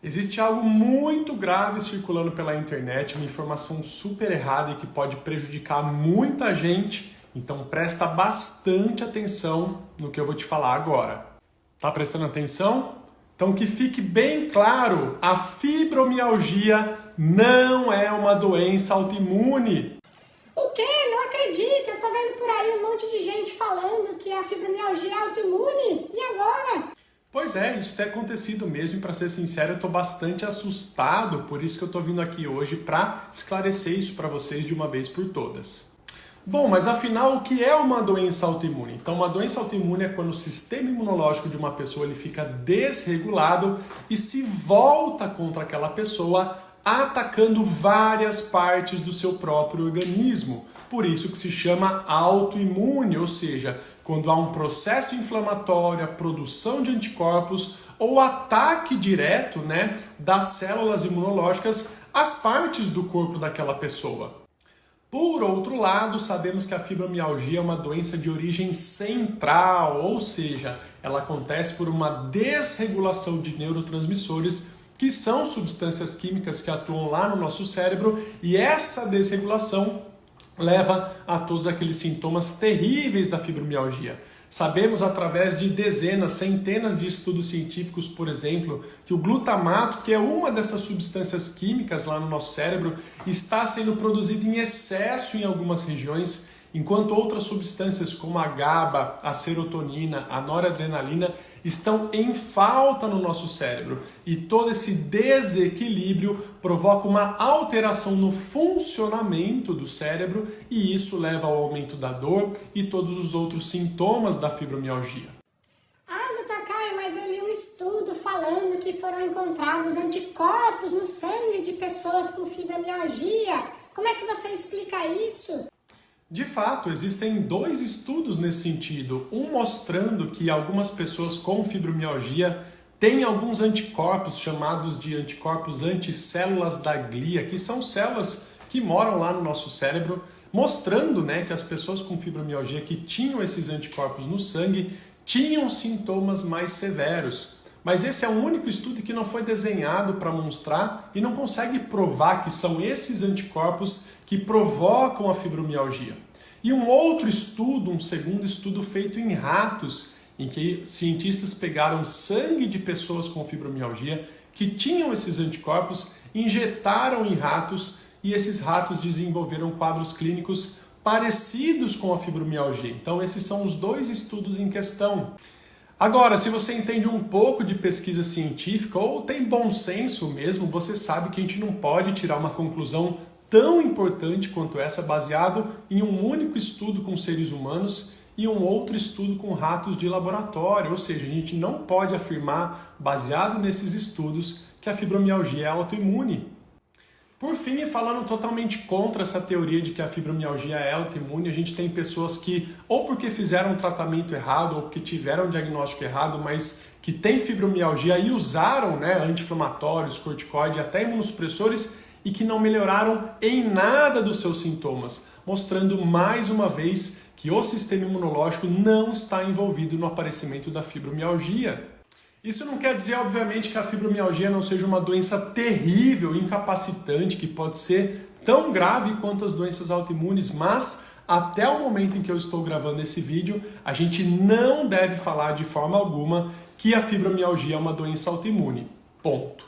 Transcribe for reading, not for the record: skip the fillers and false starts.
Existe algo muito grave circulando pela internet, uma informação super errada e que pode prejudicar muita gente, então presta bastante atenção no que eu vou te falar agora. Tá prestando atenção? Então que fique bem claro, a fibromialgia não é uma doença autoimune. O quê? Não acredito! Eu tô vendo por aí um monte de gente falando que a fibromialgia é autoimune. E agora? Pois é, isso tem acontecido mesmo e para ser sincero eu estou bastante assustado, por isso que eu estou vindo aqui hoje para esclarecer isso para vocês de uma vez por todas. Bom, mas afinal o que é uma doença autoimune? Então uma doença autoimune é quando o sistema imunológico de uma pessoa ele fica desregulado e se volta contra aquela pessoa, atacando várias partes do seu próprio organismo. Por isso que se chama autoimune, ou seja, quando há um processo inflamatório, a produção de anticorpos ou ataque direto, das células imunológicas às partes do corpo daquela pessoa. Por outro lado, sabemos que a fibromialgia é uma doença de origem central, ou seja, ela acontece por uma desregulação de neurotransmissores, que são substâncias químicas que atuam lá no nosso cérebro, e essa desregulação leva a todos aqueles sintomas terríveis da fibromialgia. Sabemos através de dezenas, centenas de estudos científicos, por exemplo, que o glutamato, que é uma dessas substâncias químicas lá no nosso cérebro, está sendo produzido em excesso em algumas regiões, enquanto outras substâncias como a GABA, a serotonina, a noradrenalina estão em falta no nosso cérebro. E todo esse desequilíbrio provoca uma alteração no funcionamento do cérebro e isso leva ao aumento da dor e todos os outros sintomas da fibromialgia. Doutor Caio, mas eu li um estudo falando que foram encontrados anticorpos no sangue de pessoas com fibromialgia. Como é que você explica isso? De fato, existem dois estudos nesse sentido, um mostrando que algumas pessoas com fibromialgia têm alguns anticorpos chamados de anticorpos anticélulas da glia, que são células que moram lá no nosso cérebro, mostrando que as pessoas com fibromialgia que tinham esses anticorpos no sangue tinham sintomas mais severos. Mas esse é o único estudo que não foi desenhado para mostrar e não consegue provar que são esses anticorpos que provocam a fibromialgia. E um outro estudo, um segundo estudo feito em ratos, em que cientistas pegaram sangue de pessoas com fibromialgia que tinham esses anticorpos, injetaram em ratos e esses ratos desenvolveram quadros clínicos parecidos com a fibromialgia. Então esses são os dois estudos em questão. Agora, se você entende um pouco de pesquisa científica ou tem bom senso mesmo, você sabe que a gente não pode tirar uma conclusão tão importante quanto essa baseado em um único estudo com seres humanos e um outro estudo com ratos de laboratório. Ou seja, a gente não pode afirmar, baseado nesses estudos, que a fibromialgia é autoimune. Por fim, e falando totalmente contra essa teoria de que a fibromialgia é autoimune, a gente tem pessoas que, ou porque fizeram um tratamento errado, ou porque tiveram um diagnóstico errado, mas que têm fibromialgia e usaram anti-inflamatórios, corticoide, até imunossupressores, e que não melhoraram em nada dos seus sintomas, mostrando mais uma vez que o sistema imunológico não está envolvido no aparecimento da fibromialgia. Isso não quer dizer, obviamente, que a fibromialgia não seja uma doença terrível, incapacitante, que pode ser tão grave quanto as doenças autoimunes, mas até o momento em que eu estou gravando esse vídeo, a gente não deve falar de forma alguma que a fibromialgia é uma doença autoimune. Ponto.